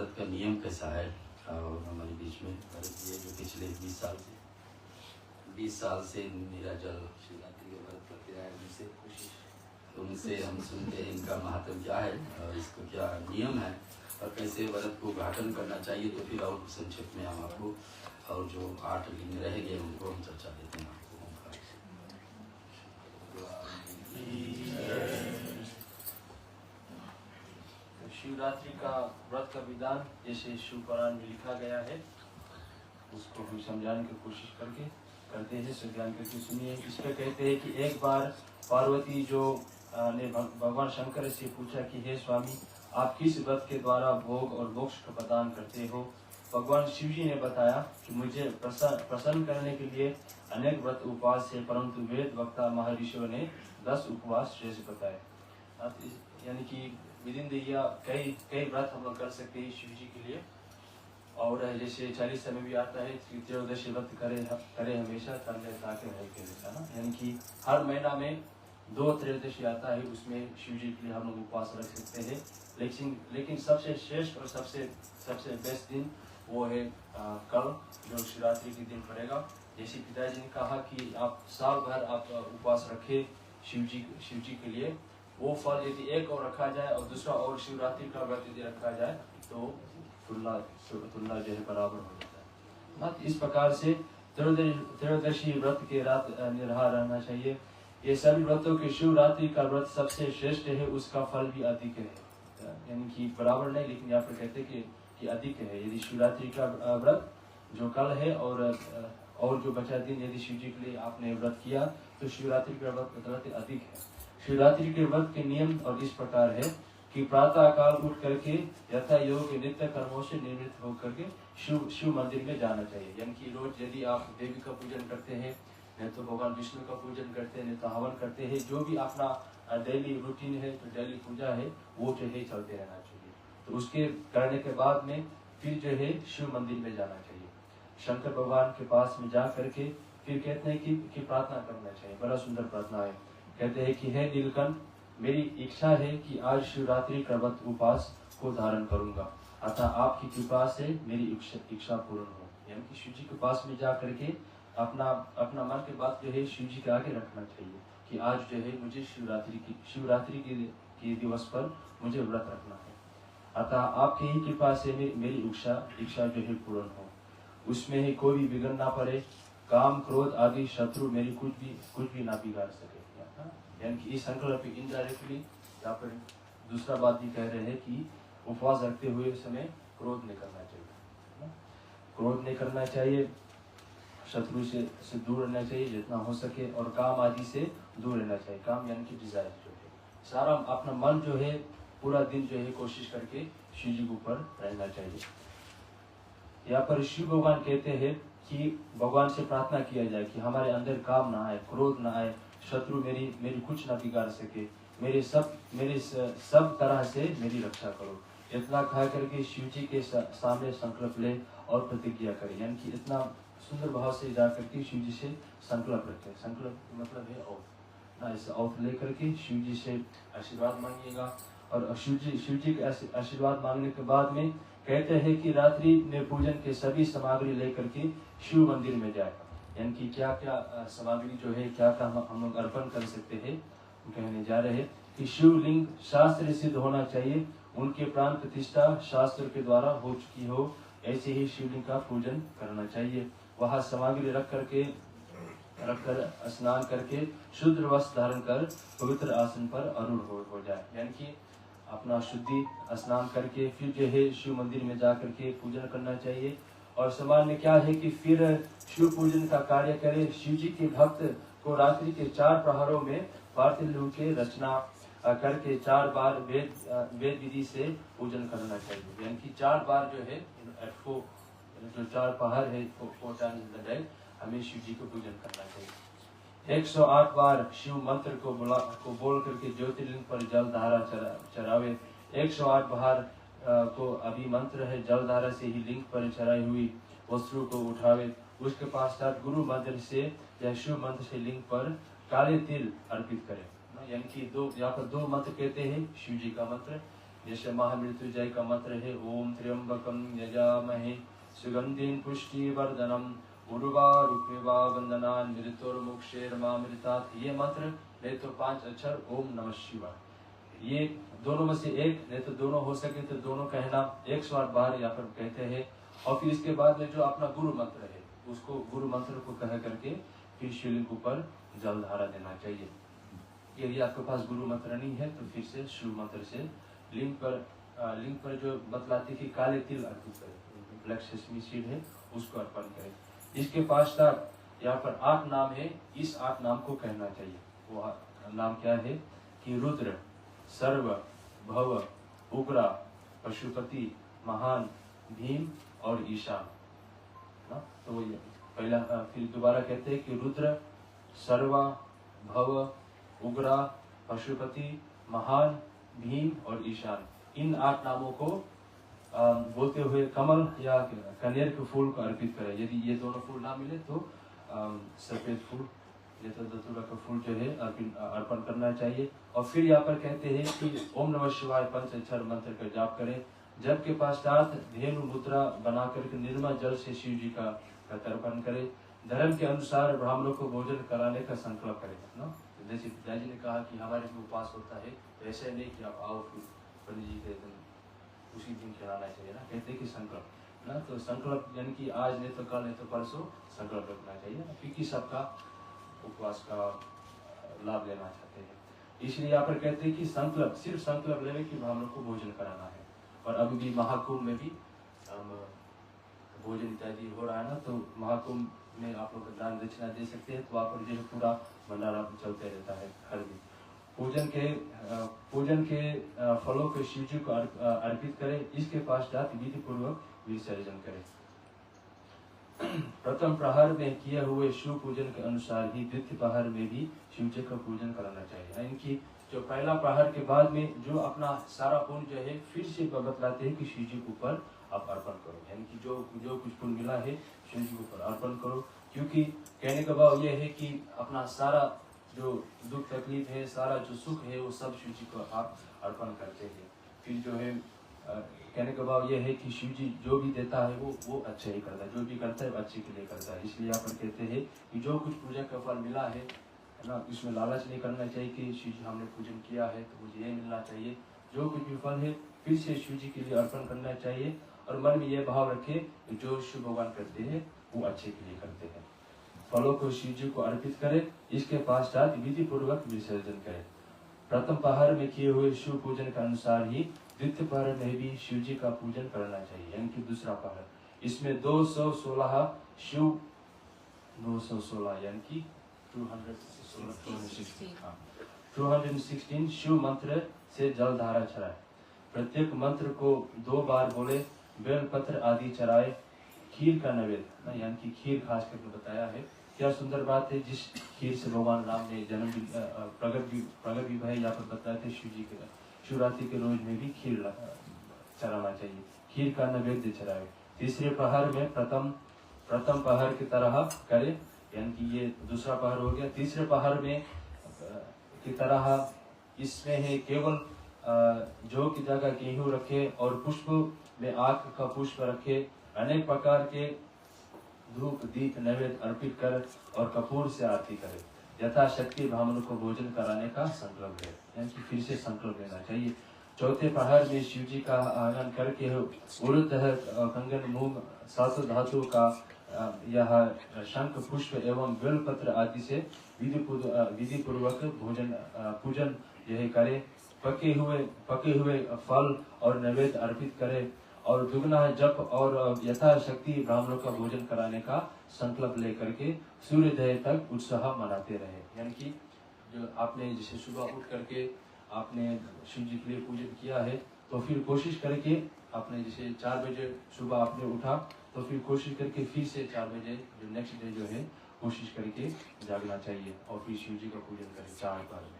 व्रत का नियम कैसा है। और हमारे बीच में भरत जी जो पिछले 20 साल से निराजल शिवरात्रि का व्रत करते आए, उनसे हम सुनते हैं इनका महत्व क्या है और इसको क्या नियम है और कैसे व्रत को घाटन करना चाहिए। तो फिर और संक्षेप में हम आपको और जो 8 लिंग रह गए उनको हम चर्चा देते हैं आपको। शिवरात्रि का व्रत का विधान जैसे शिव पुराण में लिखा गया है उसको हम समझाने की कोशिश करते हैं। समझान करके सुनिए। इसमें कहते हैं कि एक बार पार्वती जो ने भगवान शंकर से पूछा कि हे स्वामी, आप किस व्रत के द्वारा भोग और मोक्ष का प्रदान करते हो। भगवान शिव जी ने बताया कि मुझे प्रसन्न करने के लिए अनेक व्रत उपवास है, परंतु वेद वक्ता महर्षियों ने 10 उपवास श्रेष्ठ बताए। यानी कि विदिन दिया कई व्रत हम लोग कर सकते हैं शिव जी के लिए। और जैसे 40 में भी आता है त्रयोदशी व्रत करे हमेशा तंगे ताके रहे के जैसा ना। यानी कि हर महीना में 2 त्रयोदशी आता है, उसमें शिव जी के लिए हम लोग उपवास रख सकते हैं। लेकिन सबसे श्रेष्ठ और सबसे बेस्ट दिन वो है कल जो शिवरात्रि के दिन पड़ेगा। जैसे पिताजी ने कहा कि आप साल भर आप उपवास रखे शिव जी के लिए, वो फल यदि एक और रखा जाए और दूसरा और शिवरात्रि का व्रत यदि रखा जाए तो तुलना जो है बराबर हो जाता है। इस प्रकार से त्रयोदशी व्रत के रात निराहार रहना चाहिए। ये सभी व्रतों के शिवरात्रि का व्रत सबसे श्रेष्ठ है, उसका फल भी अधिक है। यानी कि बराबर नहीं, लेकिन यहाँ पर कहते कि अधिक है। यदि शिवरात्रि का व्रत जो कल है और जो बचा दिन यदि शिव जी के लिए आपने व्रत किया तो शिवरात्रि का व्रत अधिक है। शिवरात्रि के व्रत के नियम और इस प्रकार है कि प्रातः काल उठ करके यथा योग नित्य कर्मों से निवृत्त होकर के शिव मंदिर में जाना चाहिए। यानी कि रोज यदि आप देवी का पूजन करते हैं, नहीं तो भगवान विष्णु का पूजन करते हैं, नहीं तो हवन करते हैं, जो भी अपना डेली रूटीन है, जो डेली पूजा है, वो जो है चलते रहना चाहिए। तो उसके करने के बाद में फिर जो है शिव मंदिर में जाना चाहिए, शंकर भगवान के पास में जा करके फिर कहते हैं कि प्रार्थना करना चाहिए। बड़ा सुंदर प्रार्थना है। कहते हैं कि हे नीलकंठ, मेरी इच्छा है कि आज शिवरात्रि का व्रत उपवास को धारण करूंगा, अतः आपकी कृपा से मेरी इच्छा पूर्ण हो। यानी कि शिव जी के पास में जा करके अपना मन के बात जो है शिव जी के आगे रखना चाहिए कि आज जो है मुझे शिवरात्रि के दिवस पर मुझे व्रत रखना है, अतः आपकी ही कृपा से मेरी इच्छा जो है पूर्ण हो। उसमें ही कोई भी विघ्न ना पड़े, काम क्रोध आदि शत्रु मेरी कुछ भी ना बिगाड़ सके। यानी कि इस संकल्प इनडायरेक्टली यहाँ पर दूसरा बात भी कह रहे हैं कि उपवास रखते हुए समय क्रोध नहीं करना चाहिए, क्रोध नहीं करना चाहिए, शत्रु से दूर रहना चाहिए जितना हो सके, और काम आदि से दूर रहना चाहिए। काम यानी कि डिजायर जो है, सारा अपना मन जो है पूरा दिन जो है कोशिश करके शिव जी के ऊपर रहना चाहिए। यहाँ पर शिव भगवान कहते हैं कि भगवान से प्रार्थना किया जाए कि हमारे अंदर काम ना आए, क्रोध ना आए, शत्रु मेरी कुछ ना बिगाड़ सके, मेरे सब तरह से मेरी रक्षा करो। इतना कहा करके शिव जी के सामने संकल्प ले और प्रतिज्ञा करे। यानी कि इतना सुंदर भाव से जा करके शिव जी से संकल्प रखे। संकल्प मतलब है औथ ना, इस औथ लेकर के शिव जी से आशीर्वाद मांगिएगा। और शिव जी के आशीर्वाद मांगने के बाद में कहते हैं कि रात्रि में पूजन के सभी सामग्री लेकर के शिव मंदिर में जाए। यानी कि क्या क्या सामग्री जो है, क्या क्या हम लोग अर्पण कर सकते हैं, कहने जा रहे हैं कि शिवलिंग शास्त्र सिद्ध होना चाहिए, उनके प्राण प्रतिष्ठा शास्त्र के द्वारा हो चुकी हो, ऐसे ही शिवलिंग का पूजन करना चाहिए। वहाँ सामग्री रखकर स्नान करके शुद्ध वस्त्र धारण कर पवित्र आसन पर आरूढ़ हो जाए। यानी कि अपना शुद्धि स्नान करके फिर जो है शिव मंदिर में जा करके पूजन करना चाहिए। और सामान्य क्या है कि फिर शिव पूजन का कार्य करे। शिव जी के भक्त को रात्रि के 4 प्रहरों में पार्थिव के रचना करके 4 बार वेद विधि से पूजन करना चाहिए। यानी कि 4 बार जो है जो 4 पहर है 4 टाइम्स इन द डे हमें शिव जी को पूजन करना चाहिए। 108 बार शिव मंत्र को बोल करके ज्योतिर्लिंग पर जल धारा चढ़ावे। 108 बार को अभी मंत्र है, जल धारा से ही लिंग पर चढ़ाई हुई वस्त्रों को उठावे। उसके पश्चात गुरु मंत्र से या शिव मंत्र से लिंग पर काले तिल अर्पित करे। यानी कि यहाँ पर 2 मंत्र कहते हैं शिव जी का मंत्र। जैसे महामृत्युंजय का मंत्र है ओम त्र्यंबकम यजामहे सुगंधिं पुष्टिवर्धनम उर्वारुकमिवा वंदनान् मृत्युर्मुक्षेर्मामृतात्। ये मंत्र नहीं तो 5 अक्षर ओम नमः शिवाय, ये दोनों में से एक, नहीं तो दोनों हो सके तो दोनों कहना 108 बार यहाँ पर कहते हैं। और फिर इसके बाद में जो अपना गुरु मंत्र है उसको गुरु मंत्र को कह करके फिर शिवलिंग ऊपर जल धारा देना चाहिए। यदि आपके पास गुरु मंत्र नहीं है तो फिर से शिव मंत्र से लिंग पर जो बतलाते कि काले तिल अर्पित करें, ब्लैक सेसमी सीड है उसको अर्पण करें। इसके पश्चात यहाँ पर 8 नाम है, इस 8 नाम को कहना चाहिए। वो नाम क्या है कि रुद्र, सर्व, भव, उग्रा, पशुपति, महान, भीम और ईशान ना। तो पहला फिर दोबारा कहते हैं कि रुद्र, सर्वा, भव, उग्रा, पशुपति, महान, भीम और ईशान, इन 8 नामों को बोलते हुए कमल या कनेर के फूल को अर्पित करें। यदि ये दोनों फूल ना मिले तो सफेद फूल या तो धतूरा का फूल जो है अर्पण करना चाहिए। और फिर यहाँ पर कहते हैं कि ओम नमः शिवाय 5 अक्षर मंत्र का जाप करें। जब के पश्चात धेनु मुद्रा बना करके निर्मल जल से शिव जी का तर्पण करें। धर्म के अनुसार ब्राह्मणों को भोजन कराने का संकल्प करें ना। जैसे पिताजी ने कहा कि हमारे में उपवास होता है, ऐसे नहीं कि आप आओ फिर पंडित जी के दिन उसी दिन खिलाना चाहिए ना, कहते कि संकल्प ना। तो संकल्प यानी कि आज नहीं तो कल नहीं तो परसों संकल्प रखना चाहिए ना, क्योंकि सबका उपवास का लाभ लेना चाहते हैं। इसलिए यहाँ पर कहते हैं कि संकल्प, सिर्फ संकल्प लेने की ब्राह्मणों को भोजन कराना है। और अभी भी महाकुंभ में भी भोजन इत्यादि हो रहा है ना, तो महाकुंभ में आप लोग दान दक्षिणा दे सकते हैं। तो वहाँ पर जो है पूरा भंडारा चलते रहता है हर दिन। पूजन के फलों को शिव जी को अर्पित करें। इसके पश्चात विधि पूर्वक विसर्जन करें। प्रथम प्रहर में किए हुए शिव पूजन के अनुसार ही द्वितीय प्रहर में भी शिव जी का पूजन कराना चाहिए। इनकी जो पहला प्रहर के बाद में जो अपना सारा पुण्य जो है फिर से बतलाते हैं कि शिव जी के ऊपर आप अर्पण करो, यानी कि जो कुछ पुण्य मिला है शिव जी के ऊपर अर्पण करो। क्योंकि कहने का भाव यह है कि अपना सारा जो दुख तकलीफ है, सारा जो सुख है, वो सब शिव जी को आप अर्पण करते हैं। फिर जो है कहने का भाव यह है कि शिव जी जो भी देता है वो अच्छा ही करता है, जो भी करता है अच्छे के लिए करता है। इसलिए यहाँ पर कहते हैं कि जो कुछ पूजा का फल मिला है ना, इसमें लालच नहीं करना चाहिए कि शिव जी हमने पूजन किया है तो मुझे ये मिलना चाहिए। जो कुछ भी फल है फिर से शिव जी के लिए अर्पण करना चाहिए। और मन में यह भाव रखे कि जो शिव भगवान करते हैं वो अच्छे के लिए करते हैं। फलों को शिव जी को अर्पित करें। इसके पश्चात विधि पूर्वक विसर्जन करें। प्रथम पहर में किए हुए शिव पूजन के अनुसार ही द्वितीय पहर में भी शिव जी का पूजन करना चाहिए, यानी कि दूसरा पहर। इसमें 216 शिव 216 यानी कि 216 शिव मंत्र से जल धारा चढ़ाए। प्रत्येक मंत्र को 2 बार बोले। बेलपत्र आदि चढ़ाए। खीर का नैवेद्य यानी कि खीर खास करके बताया है। क्या सुंदर बात है, जिस खीर से भगवान राम ने जन्म प्रगट भी भय यहाँ पर बताए थे। शिव जी के शिवरात्रि के रोज में भी खीर चढ़ाना चाहिए। खीर का नैवेद्य चढ़ाए। तीसरे पहर में प्रथम पहर की तरह करे, यानी कि ये दूसरा पहर हो गया। तीसरे पहर में की तरह इसमें है केवल जौ की जगह गेहूं रखे और पुष्प में आग का पुष्प रखे। अनेक प्रकार के धूप दीप नैवेद्य अर्पित कर और कपूर से आरती करे। यथाशक्ति ब्राह्मणों को भोजन कराने का संकल्प है, यानी कि फिर से संकल्प लेना चाहिए। चौथे पहर में शिव जी का आगमन करके उड़द कंगन मूंग 7 धातु का यह शंख पुष्प एवं बेलपत्र आदि से विधि पूर्वक पूजन यह करे। पके हुए फल और नैवेद्य अर्पित करे और दुगना जप और यथाशक्ति ब्राह्मणों का भोजन कराने का संकल्प लेकर के सूर्योदय तक उत्साह मनाते रहे। यानी कि जो आपने जैसे सुबह उठ करके आपने शिव जी के लिए पूजन किया है, तो फिर कोशिश करके आपने जैसे 4 बजे सुबह आपने उठा तो फिर कोशिश करके फिर से 4 बजे जो नेक्स्ट डे जो है कोशिश करके जागना चाहिए और फिर शिव जी का पूजन करें 4 बार में।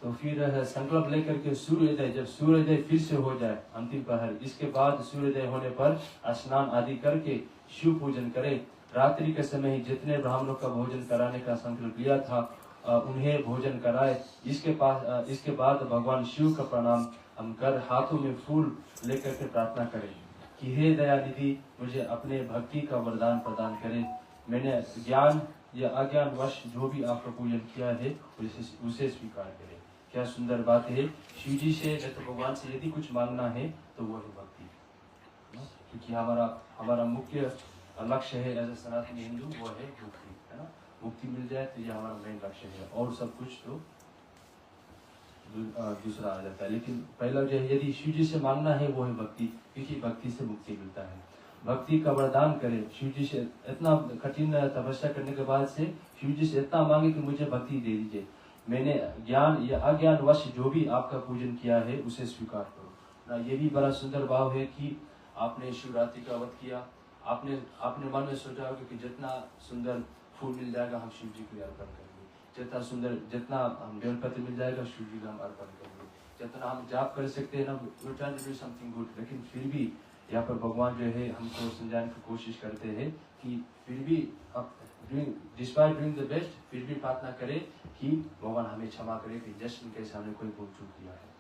तो फिर संकल्प लेकर के सूर्योदय, जब सूर्योदय फिर से हो जाए अंतिम पहर, इसके बाद सूर्योदय होने पर स्नान आदि करके शिव पूजन करें। रात्रि के समय जितने ब्राह्मणों का भोजन कराने का संकल्प लिया था उन्हें भोजन कराए। इसके बाद भगवान शिव का प्रणाम हम कर हाथों में फूल लेकर के प्रार्थना करें कि हे दयानिधि मुझे अपने भक्ति का वरदान प्रदान करें। मैंने ज्ञान या अज्ञान वश जो भी आपका पूजन किया है उसे स्वीकार करें। क्या सुंदर बात है। शिव जी से तो भगवान से यदि कुछ मांगना है तो वो है भक्ति, क्योंकि हमारा मुख्य लक्ष्य है एज ए सनातनी हिंदू, वो है मुक्ति, है ना। मुक्ति मिल जाए तो ये हमारा मेन लक्ष्य है, और सब कुछ तो दूसरा आ जाता है। लेकिन पहला जो है यदि शिव जी से मांगना है वो है भक्ति, क्योंकि भक्ति से मुक्ति मिलता है। भक्ति का वरदान करें। शिव जी से इतना कठिन तपस्या करने के बाद से शिव जी से इतना मांगे कि मुझे भक्ति दे दीजिए। मैंने ज्ञान या अज्ञान वश जो भी आपका पूजन किया है उसे स्वीकार करो ना। ये भी बड़ा सुंदर भाव है कि आपने शिवरात्रि का व्रत किया, आपने मन में सोचा होगा कि जितना सुंदर फूल मिल जाएगा हम शिव जी के लिए अर्पण करेंगे, जितना हम बेलपत्र मिल जाएगा शिव जी का हम अर्पण करेंगे, जितना हम जाप कर सकते हैं ना, we try to do something good. लेकिन फिर भी यहाँ पर भगवान जो है हमको समझाने की कोशिश करते हैं कि फिर भी अब डिस्पाइट डूइंग द बेस्ट, फिर भी प्रार्थना करें कि भगवान हमें क्षमा करे कि जस्ट इन केस हमने कोई भूल चूक किया है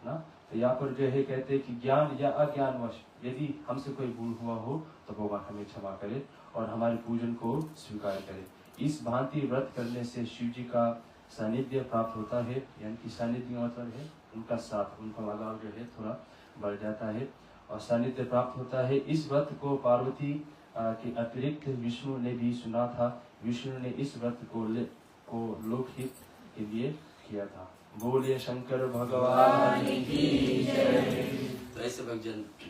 ना। तो यहाँ पर जो है कहते हैं कि ज्ञान या अज्ञानवश यदि हमसे कोई भूल हुआ हो तो भगवान हमें क्षमा करे और हमारे पूजन को स्वीकार करे। इस भांति व्रत करने से शिव जी का सानिध्य प्राप्त होता है, यानी कि सानिध्य मतलब है उनका साथ, उनका लगाव जो है थोड़ा बढ़ जाता है और सानिध्य प्राप्त होता है। इस व्रत को पार्वती के अतिरिक्त विष्णु ने भी सुना था। विष्णु ने इस व्रत को लोकहित के लिए किया था। बोलिए शंकर भगवान की जय। तो ऐसे भक्तजन